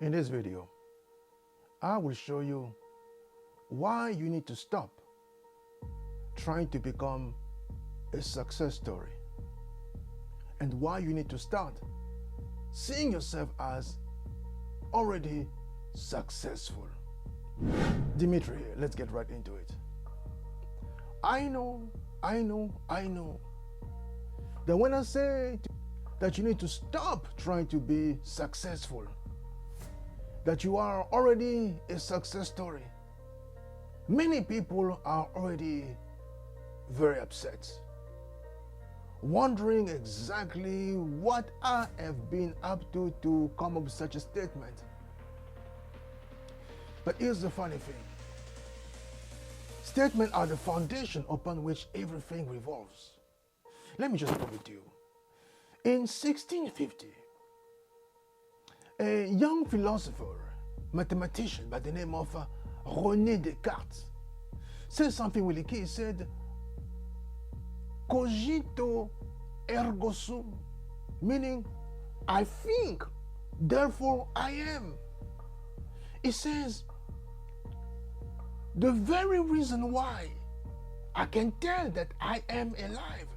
In this video, I will show you why you need to stop trying to become a success story and why you need to start seeing yourself as already successful. Dimitri here, let's get right into it. I know that when I say that you need to stop trying to be successful, that you are already a success story, many people are already very upset, wondering exactly what I have been up to come up with such a statement. But here's the funny thing. Statements are the foundation upon which everything revolves. Let me just prove it to you. In 1650, a young philosopher, mathematician by the name of René Descartes said something really key. He said, cogito ergo sum, meaning I think, therefore I am. He says, the very reason why I can tell that I am alive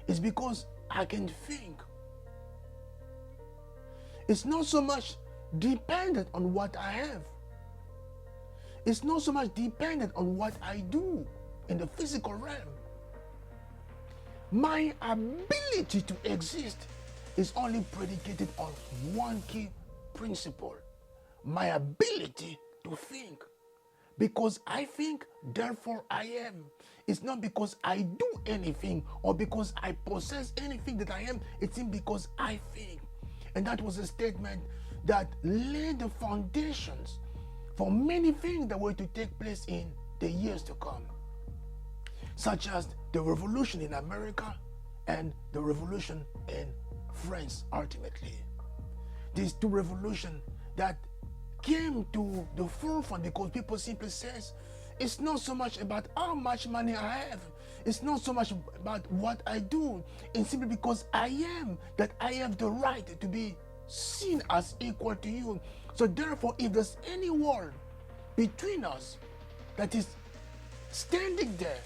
is because I can think. It's not so much dependent on what I have. It's not so much dependent on what I do in the physical realm. My ability to exist is only predicated on one key principle: my ability to think. Because I think, therefore I am. It's not because I do anything or because I possess anything that I am. It's because I think. And that was a statement that laid the foundations for many things that were to take place in the years to come, such as the revolution in America and the revolution in France ultimately. These two revolutions that came to the forefront because people simply says, it's not so much about how much money I have. It's not so much about what I do. It's simply because I am that I have the right to be seen as equal to you. So therefore, if there's any wall between us that is standing there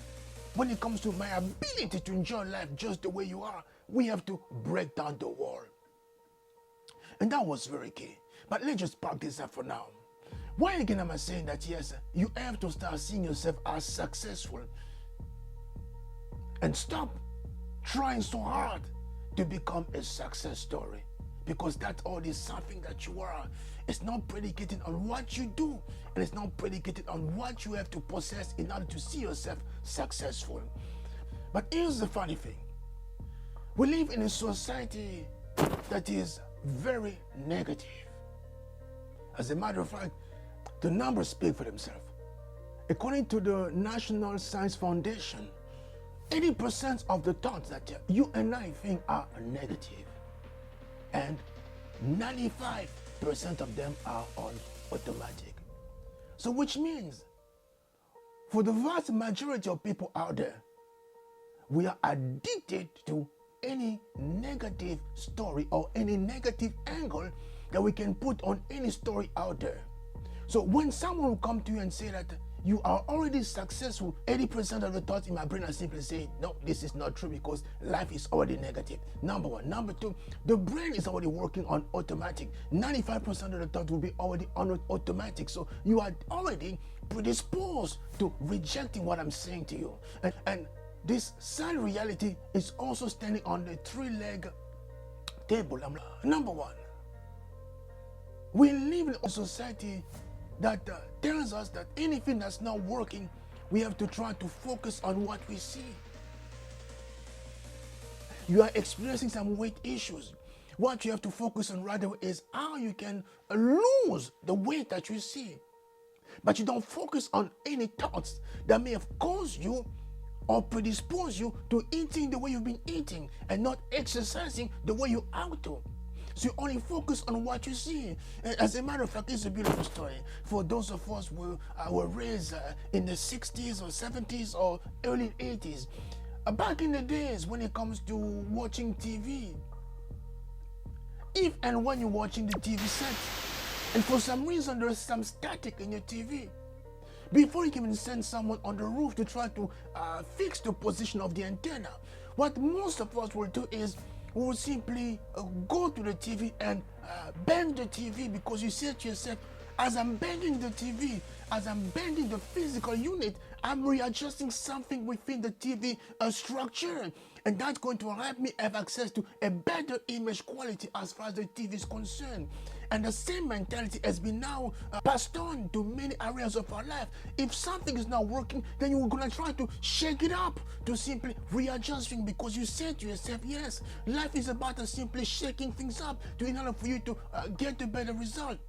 when it comes to my ability to enjoy life just the way you are, we have to break down the wall. And that was very key. But let's just park this up for now. Why again am I saying that? Yes, you have to start seeing yourself as successful and stop trying so hard to become a success story, because that all is something that you are. It's not predicated on what you do, and it's not predicated on what you have to possess in order to see yourself successful. But here's the funny thing. We live in a society that is very negative. As a matter of fact, the numbers speak for themselves. According to the National Science Foundation, 80% of the thoughts that you and I think are negative, and 95% of them are on automatic. So which means, for the vast majority of people out there, we are addicted to any negative story or any negative angle that we can put on any story out there. So when someone will come to you and say that you are already successful, 80% of the thoughts in my brain are simply saying, no, this is not true, because life is already negative. Number one. Number two, the brain is already working on automatic. 95% of the thoughts will be already on automatic. So you are already predisposed to rejecting what I'm saying to you. And this sad reality is also standing on the three-leg table. Number one, we live in a society that tells us that anything that's not working, we have to try to focus on what we see. You are experiencing some weight issues. What you have to focus on rather is how you can lose the weight that you see. But you don't focus on any thoughts that may have caused you or predispose you to eating the way you've been eating and not exercising the way you ought to. So you only focus on what you see. And as a matter of fact, it's a beautiful story. For those of us who were raised in the 60s or 70s or early 80s, back in the days when it comes to watching TV, if and when you're watching the TV set, and for some reason there's some static in your TV, before you can even send someone on the roof to try to fix the position of the antenna, what most of us will do is we will simply go to the TV and bend the TV, because you say to yourself, as I'm bending the TV, as I'm bending the physical unit, I'm readjusting something within the TV structure. And that's going to help me have access to a better image quality as far as the TV is concerned. And the same mentality has been now passed on to many areas of our life. If something is not working, then you're going to try to shake it up, to simply readjust things, because you said to yourself, yes, life is about simply shaking things up in order for you to get a better result.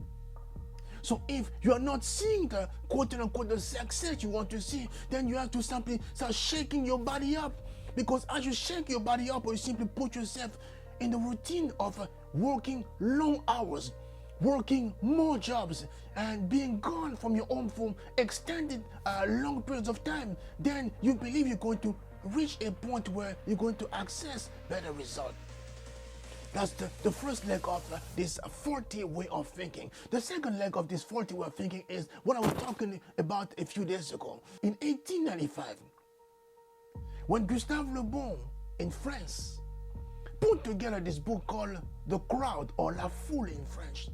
So if you are not seeing the quote-unquote the success you want to see, then you have to simply start shaking your body up. Because as you shake your body up, or you simply put yourself in the routine of working long hours, working more jobs, and being gone from your home for extended long periods of time, then you believe you're going to reach a point where you're going to access better results. That's the first leg of this faulty way of thinking. The second leg of this faulty way of thinking is what I was talking about a few days ago. In 1895, when Gustave Le Bon in France put together this book called The Crowd, or La Foule in French,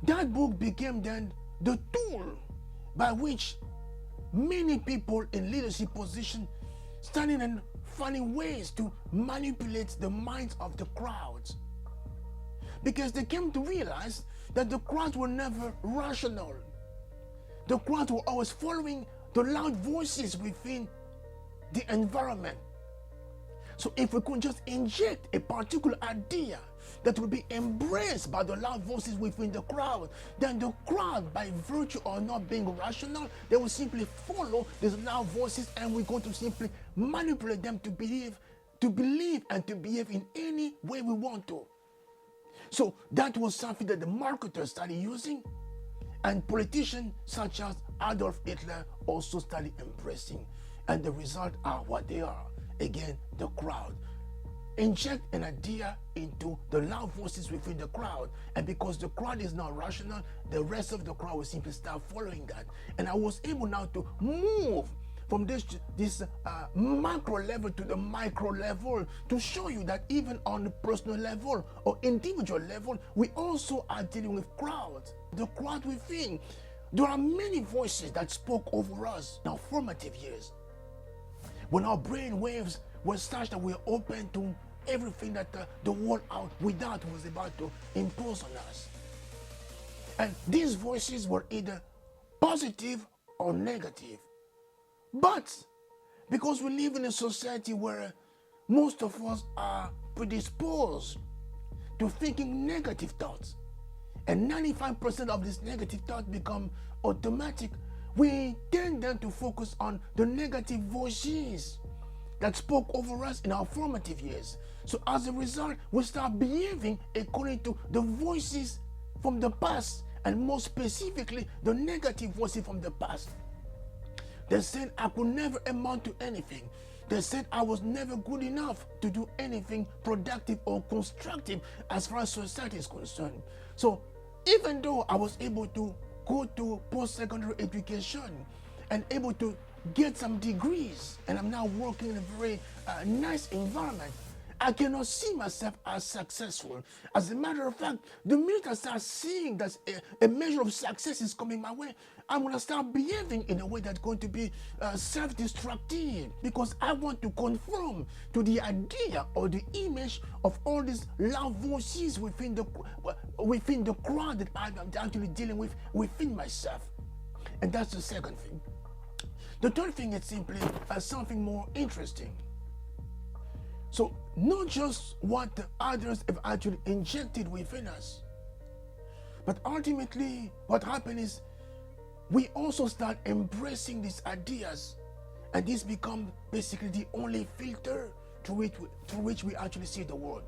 that book became then the tool by which many people in leadership positions standing and finding ways to manipulate the minds of the crowds, because they came to realize that the crowds were never rational. The crowds were always following the loud voices within the environment. So if we could just inject a particular idea that will be embraced by the loud voices within the crowd, then the crowd, by virtue of not being rational, they will simply follow these loud voices, and we're going to simply manipulate them to believe and to behave in any way we want to. So that was something that the marketers started using, and politicians such as Adolf Hitler also started embracing. And the result are what they are. Again, the crowd. Inject an idea into the loud voices within the crowd, and because the crowd is not rational, the rest of the crowd will simply start following that. And I was able now to move from this macro level to the micro level, to show you that even on the personal level or individual level, we also are dealing with crowds. The crowd within. There are many voices that spoke over us in our formative years, when our brain waves were such that we are open to everything that the world out without was about to impose on us. And these voices were either positive or negative. But because we live in a society where most of us are predisposed to thinking negative thoughts, and 95% of these negative thoughts become automatic, we tend then to focus on the negative voices that spoke over us in our formative years. So as a result, we start behaving according to the voices from the past, and more specifically, the negative voices from the past. They said I could never amount to anything. They said I was never good enough to do anything productive or constructive as far as society is concerned. So even though I was able to go to post-secondary education and able to get some degrees, and I'm now working in a very nice environment, I cannot see myself as successful. As a matter of fact, the minute I start seeing that a measure of success is coming my way, I'm going to start behaving in a way that's going to be self-destructive, because I want to conform to the idea or the image of all these loud voices within the crowd that I'm actually dealing with within myself. And that's the second thing. The third thing is simply something more interesting. So not just what the others have actually injected within us, but ultimately what happens is we also start embracing these ideas, and this becomes basically the only filter through which we actually see the world.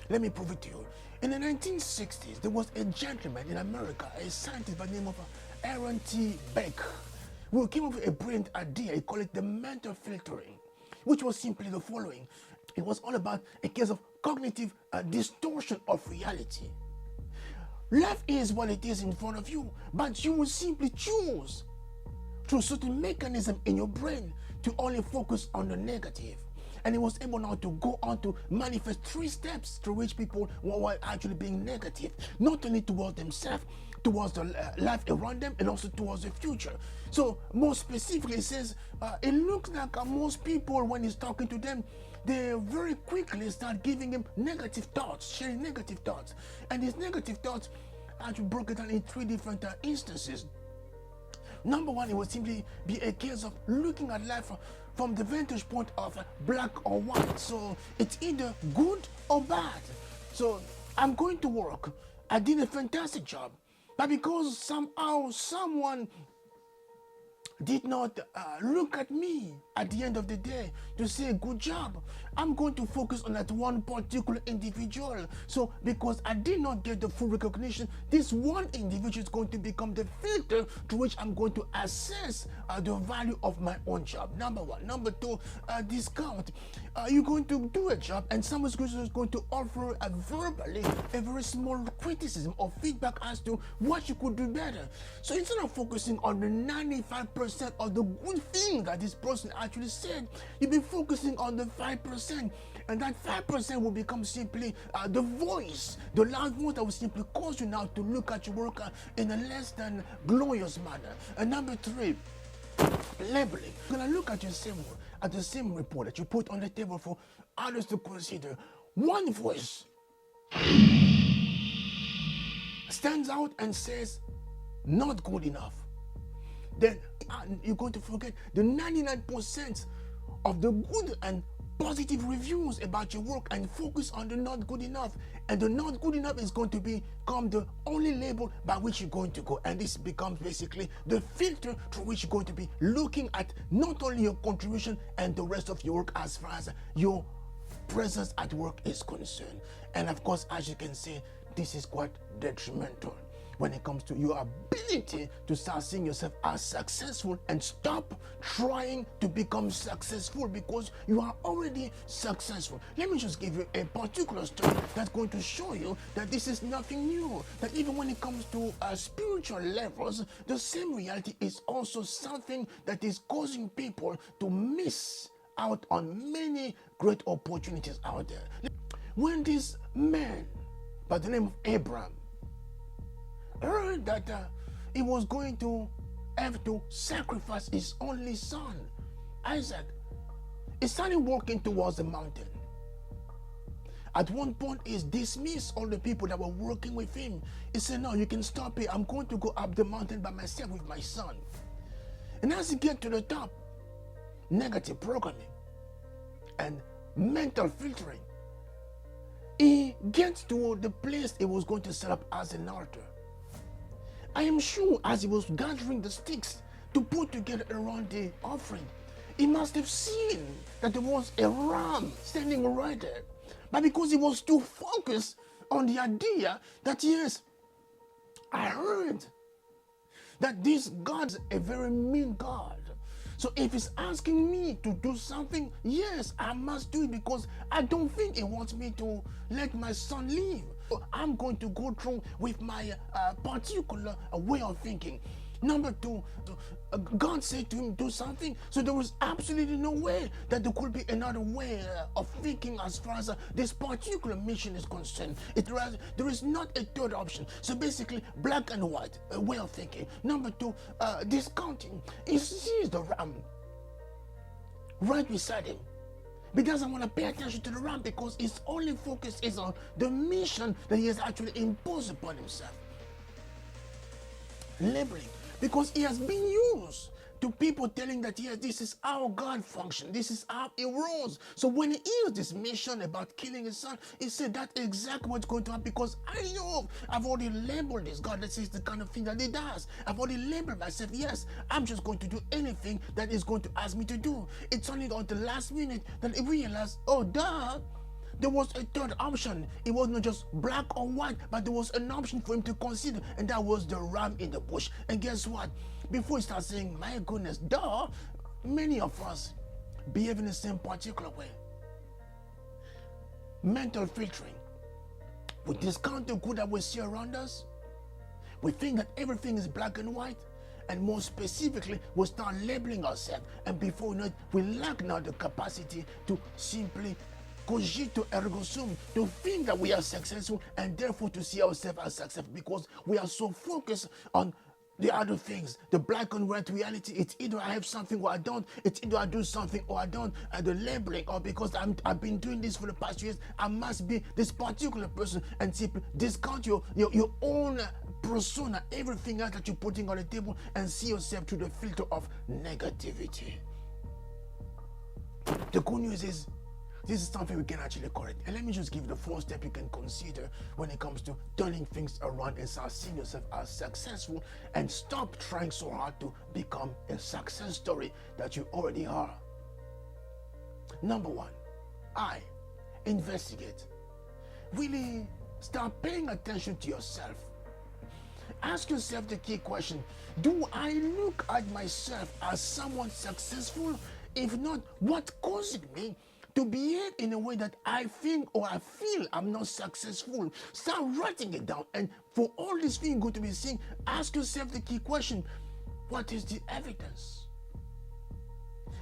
Let me prove it to you. In the 1960s, there was a gentleman in America, a scientist by the name of Aaron T. Beck, who came up with a brilliant idea. He called it the mental filtering, which was simply the following. It was all about a case of cognitive distortion of reality. Life is what it is in front of you, but you will simply choose through certain mechanism in your brain to only focus on the negative. And he was able now to go on to manifest 3 steps through which people were actually being negative, not only towards themselves, towards the life around them, and also towards the future. So more specifically, it says it looks like most people, when he's talking to them, they very quickly start giving him negative thoughts, sharing negative thoughts. And these negative thoughts actually broke it down in 3 different instances. Number 1, it would simply be a case of looking at life from the vantage point of black or white. So it's either good or bad. So I'm going to work. I did a fantastic job. But because somehow someone did not look at me at the end of the day to say good job, I'm going to focus on that one particular individual. So because I did not get the full recognition, this one individual is going to become the filter through which I'm going to assess the value of my own job. Number 1. Number 2, discount. You're going to do a job and someone's going to offer verbally a very small criticism or feedback as to what you could do better. So instead of focusing on the 95% of the good thing that this person actually said, you'll be focusing on the 5%, and that 5% will become simply the voice, the loud voice that will simply cause you now to look at your work in a less than glorious manner. And number 3, labeling. You're gonna look at the same report that you put on the table for others to consider. One voice stands out and says, not good enough. Then you're going to forget the 99% of the good and positive reviews about your work and focus on the not good enough. And the not good enough is going to become the only label by which you're going to go. And this becomes basically the filter through which you're going to be looking at not only your contribution and the rest of your work as far as your presence at work is concerned. And of course, as you can see, this is quite detrimental when it comes to your ability to start seeing yourself as successful and stop trying to become successful because you are already successful. Let me just give you a particular story that's going to show you that this is nothing new, that even when it comes to spiritual levels, the same reality is also something that is causing people to miss out on many great opportunities out there. When this man by the name of Abraham heard that he was going to have to sacrifice his only son, Isaac, he started walking towards the mountain. At one point, he dismissed all the people that were working with him. He said, no, you can stop here. I'm going to go up the mountain by myself with my son. And as he gets to the top, negative programming and mental filtering, he gets to the place he was going to set up as an altar. I am sure as he was gathering the sticks to put together around the offering, he must have seen that there was a ram standing right there. But because he was too focused on the idea that, yes, I heard that this God's a very mean God. So if he's asking me to do something, yes, I must do it because I don't think he wants me to let my son live. I'm going to go through with my particular way of thinking. Number 2, God said to him, do something. So there was absolutely no way that there could be another way of thinking as far as this particular mission is concerned. There is not a third option. So basically, black and white way of thinking. Number 2, discounting. He sees the ram right beside him. He doesn't want to pay attention to the ram because his only focus is on the mission that he has actually imposed upon himself. Labeling. Because he has been used to people telling that, yes, this is how God functions, this is how he rules. So when he hears this mission about killing his son, he said that's exactly what's going to happen because I know I've already labeled this God. This is the kind of thing that he does. I've already labeled myself. Yes, I'm just going to do anything that is going to ask me to do. It's only on the last minute that he realized, oh, duh. There was a third option. It was not just black or white, but there was an option for him to consider, and that was the ram in the bush. And guess what? Before he starts saying, my goodness, duh, many of us behave in the same particular way. mental filtering. We discount the good that we see around us. We think that everything is black and white. And more specifically, we start labeling ourselves. And before we know it, we lack now the capacity to simply cogito ergo sum, to think that we are successful and therefore to see ourselves as successful, because we are so focused on the other things, the black and white reality. It's either I have something or I don't. It's either I do something or I don't. And the labeling, or because I've been doing this for the past years, I must be this particular person, and simply discount your own persona, everything else that you're putting on the table, and see yourself through the filter of negativity. The good news is, this is something we can actually correct. And let me just give you the first step you can consider when it comes to turning things around and start seeing yourself as successful, and stop trying so hard to become a success story that you already are. Number one, investigate. Really start paying attention to yourself. Ask yourself the key question: do I look at myself as someone successful? If not, what causes me to behave in a way that I think or I feel I'm not successful? Start writing it down. And for all these things you're going to be seeing, ask yourself the key question: what is the evidence?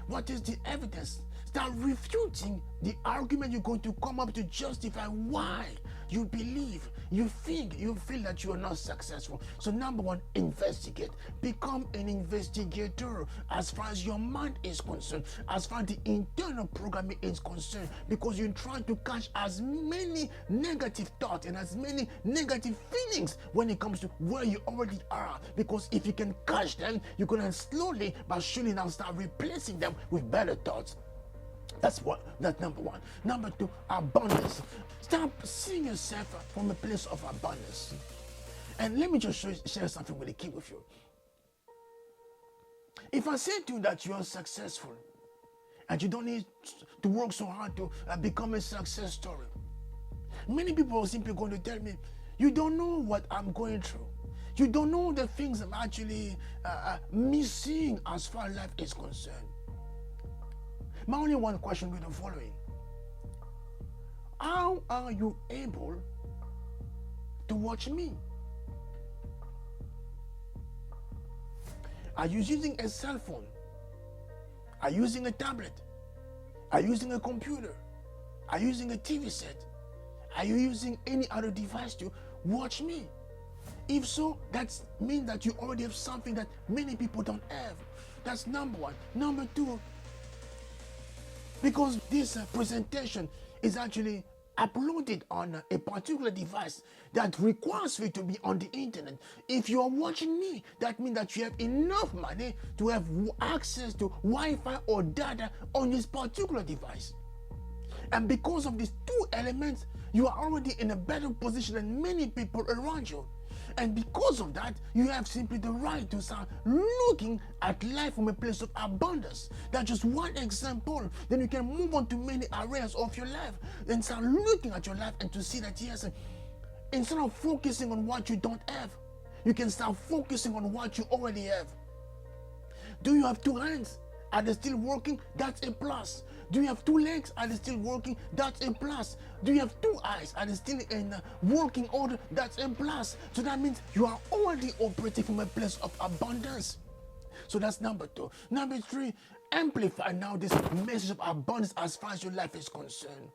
What is the evidence? Start refuting the argument you're going to come up to justify why you believe, you think, you feel that you are not successful. So number one, investigate. Become an investigator as far as your mind is concerned, as far as the internal programming is concerned, because you're trying to catch as many negative thoughts and as many negative feelings when it comes to where you already are. Because if you can catch them, you're going to slowly but surely now start replacing them with better thoughts. That's number one. Number two, abundance. Start seeing yourself from a place of abundance. And let me just share something really key with you. If I say to you that you are successful and you don't need to work so hard to become a success story, many people are simply going to tell me, you don't know what I'm going through. You don't know the things I'm actually missing as far as life is concerned. My only one question will be the following: how are you able to watch me? Are you using a cell phone? Are you using a tablet? Are you using a computer? Are you using a TV set? Are you using any other device to watch me? If so, that means that you already have something that many people don't have. That's number one. Number two, because this presentation is actually uploaded on a particular device that requires you to be on the internet. If you are watching me, that means that you have enough money to have access to Wi-Fi or data on this particular device. And because of these two elements, you are already in a better position than many people around you. And because of that, you have simply the right to start looking at life from a place of abundance. That's just one example. Then you can move on to many areas of your life and start looking at your life and to see that, yes, instead of focusing on what you don't have, you can start focusing on what you already have. Do you have two hands? Are they still working? That's a plus. Do you have two legs? Are they still working? That's a plus. Do you have two eyes? Are they still in working order? That's a plus. So that means you are already operating from a place of abundance. So that's number two. Number three, amplify now this message of abundance as far as your life is concerned.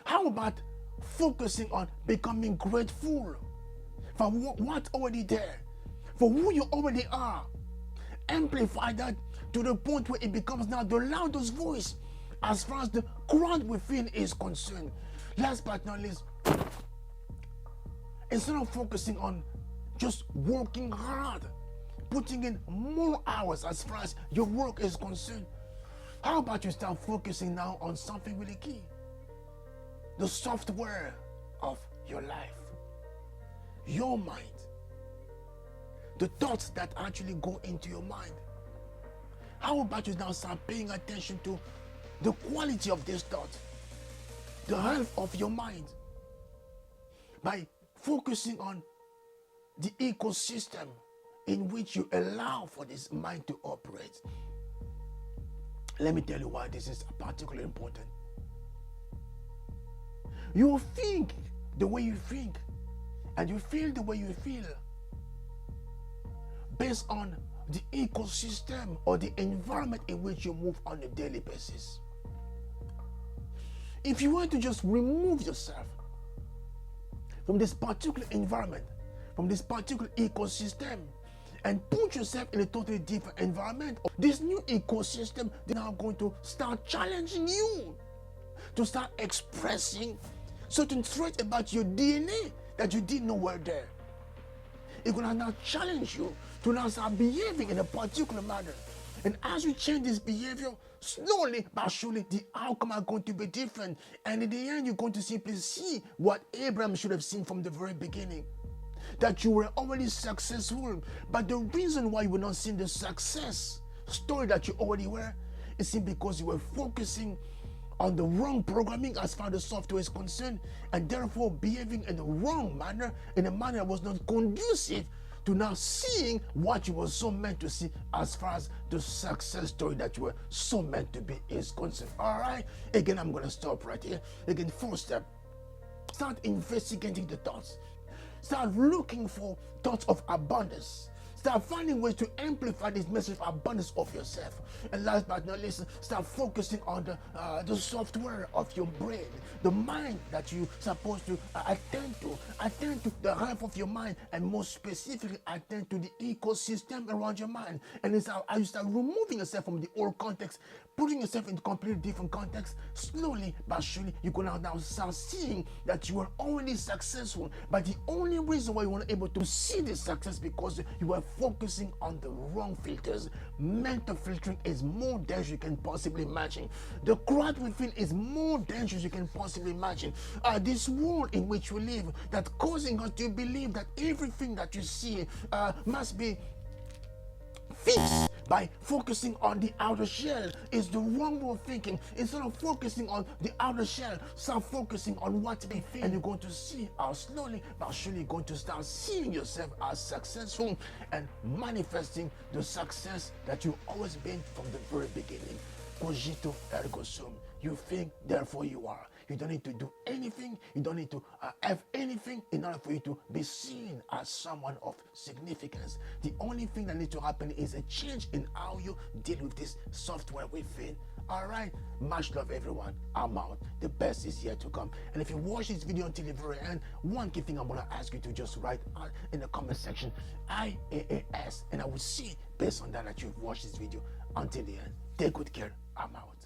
How about focusing on becoming grateful for what's already there, for who you already are? Amplify that to the point where it becomes now the loudest voice as far as the crowd within is concerned. Last but not least, instead of focusing on just working hard, putting in more hours as far as your work is concerned, how about you start focusing now on something really key? The software of your life, your mind, the thoughts that actually go into your mind. How about you now start paying attention to the quality of this thought, the health of your mind, by focusing on the ecosystem in which you allow for this mind to operate? Let me tell you why this is particularly important. You think the way you think, and you feel the way you feel, based on the ecosystem or the environment in which you move on a daily basis. If you want to just remove yourself from this particular environment, from this particular ecosystem, and put yourself in a totally different environment, this new ecosystem is now going to start challenging you to start expressing certain traits about your DNA that you didn't know were there. It's going to now challenge you to now start behaving in a particular manner. And as you change this behavior, slowly but surely, the outcome are going to be different. And in the end, you're going to simply see what Abraham should have seen from the very beginning. That you were already successful. But the reason why you were not seeing the success story that you already were is simply because you were focusing on the wrong programming as far as the software is concerned, and therefore behaving in the wrong manner, in a manner that was not conducive to now seeing what you were so meant to see as far as the success story that you were so meant to be is concerned. All right, again, I'm going to stop right here. Again, first step, start investigating the thoughts. Start looking for thoughts of abundance. Start finding ways to amplify this message of abundance of yourself. And last but not least, start focusing on the software of your brain, the mind that you're supposed to attend to. Attend to the half of your mind, and more specifically, attend to the ecosystem around your mind. And it's how you start removing yourself from the old context, putting yourself in completely different context. Slowly but surely, you're gonna now start seeing that you are already successful. But the only reason why you weren't able to see this success because you were focusing on the wrong filters. Mental filtering is more dangerous you can possibly imagine. The crowd within is more dangerous you can possibly imagine. This world in which we live that causing us to believe that everything that you see must be fixed by focusing on the outer shell is the wrong way of thinking. Instead of focusing on the outer shell, start focusing on what they think, and you're going to see how slowly but surely you're going to start seeing yourself as successful and manifesting the success that you've always been from the very beginning. Cogito ergo sum. You think, therefore you are. You don't need to do anything. You don't need to have anything in order for you to be seen as someone of significance. The only thing that needs to happen is a change in how you deal with this software within. All right, much love everyone. I'm out. The best is yet to come. And if you watch this video until the very end, one key thing I'm going to ask you to just write in the comment section, IAAS, and I will see based on that you've watched this video until the end. Take good care. I'm out.